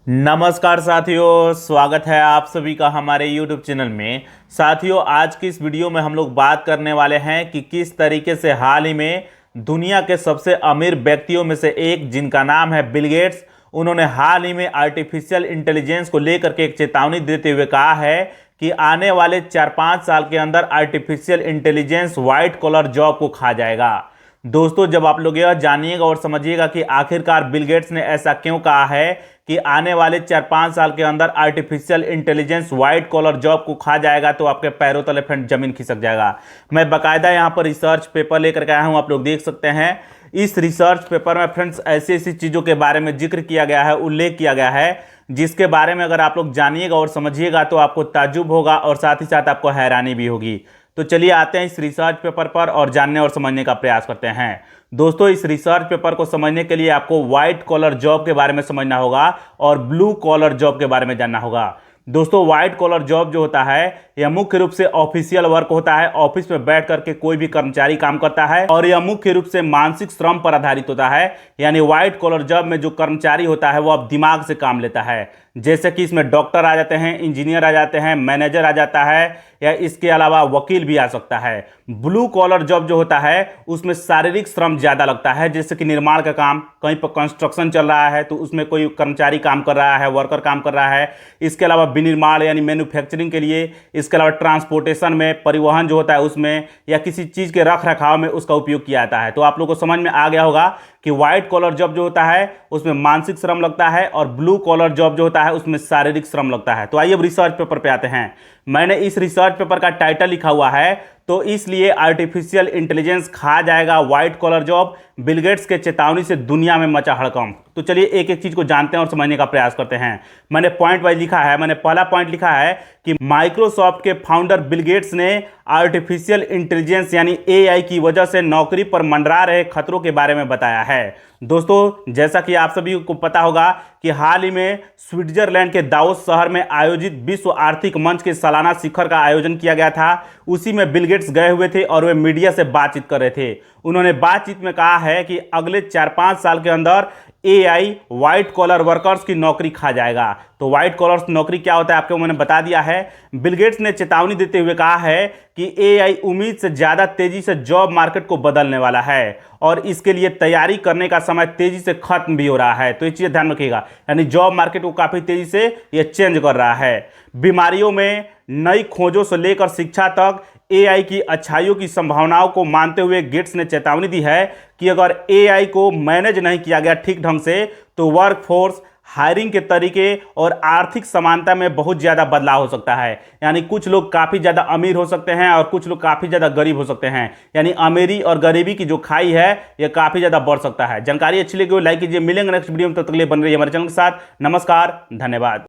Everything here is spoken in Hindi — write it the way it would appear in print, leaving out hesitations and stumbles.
नमस्कार साथियों, स्वागत है आप सभी का हमारे YouTube चैनल में। साथियों, आज की इस वीडियो में हम लोग बात करने वाले हैं कि किस तरीके से हाल ही में दुनिया के सबसे अमीर व्यक्तियों में से एक, जिनका नाम है बिल गेट्स, उन्होंने हाल ही में आर्टिफिशियल इंटेलिजेंस को लेकर के एक चेतावनी देते हुए कहा है कि आने वाले 4-5 साल के अंदर artificial intelligence white collar job को खा जाएगा। दोस्तों, जब आप लोग यह जानिएगा और समझिएगा कि आखिरकार बिल गेट्स ने ऐसा क्यों कहा है कि आने वाले 4-5 साल के अंदर artificial intelligence white collar job को खा जाएगा, तो आपके पैरों तले फ्रेंड जमीन खिसक जाएगा। मैं बाकायदा यहां पर रिसर्च पेपर लेकर के आया हूं, आप लोग देख सकते हैं। इस रिसर्च पेपर में फ्रेंड्स ऐसी ऐसी चीज़ों के बारे में जिक्र किया गया है, उल्लेख किया गया है, जिसके बारे में अगर आप लोग जानिएगा और समझिएगा तो आपको ताज्जुब होगा और साथ ही साथ आपको हैरानी भी होगी। तो चलिए आते हैं इस रिसर्च पेपर पर और जानने और समझने का प्रयास करते हैं। दोस्तों, इस रिसर्च पेपर को समझने के लिए आपको व्हाइट कॉलर जॉब के बारे में समझना होगा और ब्लू कॉलर जॉब के बारे में जानना होगा। दोस्तों, व्हाइट कॉलर जॉब जो होता है यह मुख्य रूप से ऑफिशियल वर्क होता है। ऑफिस में बैठ करके कोई भी कर्मचारी काम करता है और यह मुख्य रूप से मानसिक श्रम पर आधारित होता है। यानी व्हाइट कॉलर जॉब में जो कर्मचारी होता है वो अब दिमाग से काम लेता है। जैसे कि इसमें डॉक्टर आ जाते हैं, इंजीनियर आ जाते हैं, मैनेजर आ जाता है, या इसके अलावा वकील भी आ सकता है। ब्लू कॉलर जॉब जो होता है उसमें शारीरिक श्रम ज्यादा लगता है, जैसे कि निर्माण का काम, कहीं पर कंस्ट्रक्शन चल रहा है तो उसमें कोई कर्मचारी काम कर रहा है, वर्कर काम कर रहा है। इसके अलावा विनिर्माण यानी मैन्युफैक्चरिंग के लिए, इसके अलावा ट्रांसपोर्टेशन में, परिवहन जो होता है उसमें, या किसी चीज के रख रखाव में उसका उपयोग किया जाता है। तो आप लोगों को समझ में आ गया होगा कि व्हाइट कॉलर जॉब जो होता है उसमें मानसिक श्रम लगता है और ब्लू कॉलर जॉब जो होता है उसमें शारीरिक श्रम लगता है। तो आइए अब रिसर्च पेपर पे आते हैं। मैंने इस रिसर्च पेपर का टाइटल लिखा हुआ है, तो इसलिए आर्टिफिशियल इंटेलिजेंस खा जाएगा white collar job, Bill Gates के चेतावनी से दुनिया में मचा हड़कंप। तो चलिए एक एक चीज को जानते हैं और समझने का प्रयास करते हैं। मैंने पॉइंट वाइज लिखा है। मैंने पहला पॉइंट लिखा है कि माइक्रोसॉफ्ट के फाउंडर बिल गेट्स ने आर्टिफिशियल इंटेलिजेंस यानी एआई की वजह से नौकरी पर मंडरा रहे खतरों के बारे में बताया है। दोस्तों, जैसा कि आप सभी को पता होगा कि हाल ही में स्विट्जरलैंड के दावोस शहर में आयोजित विश्व आर्थिक मंच के सालाना शिखर का आयोजन किया गया था। उसी में बिल गेट्स गए हुए थे और वे मीडिया से बातचीत कर रहे थे। उन्होंने बातचीत में कहा है कि अगले 4-5 साल के अंदर एआई व्हाइट कॉलर वर्कर्स की नौकरी खा जाएगा। तो व्हाइट कॉलर नौकरी क्या होता है आपको मैंने बता दिया है। बिल गेट्स ने चेतावनी देते हुए कहा है कि एआई उम्मीद से ज्यादा तेजी से जॉब मार्केट को बदलने वाला है और इसके लिए तैयारी करने का समय तेजी से खत्म भी हो रहा है। तो ये चीज ध्यान रखिएगा, यानी जॉब मार्केट को काफी तेजी से ये चेंज कर रहा है। बीमारियों में नई खोजों से लेकर शिक्षा तक एआई की अच्छाइयों की संभावनाओं को मानते हुए गेट्स ने चेतावनी दी है कि अगर एआई को मैनेज नहीं किया गया ठीक ढंग से तो वर्कफोर्स, हायरिंग के तरीके और आर्थिक समानता में बहुत ज्यादा बदलाव हो सकता है। यानी कुछ लोग काफी ज्यादा अमीर हो सकते हैं और कुछ लोग काफी ज्यादा गरीब हो सकते हैं। यानी अमीरी और गरीबी की जो खाई है यह काफी ज्यादा बढ़ सकता है। जानकारी अच्छी लगी हो लाइक कीजिए। मिलेंगे नेक्स्ट वीडियो में, तब तक के लिए बन रहिए हमारे चैनल के साथ। नमस्कार, धन्यवाद।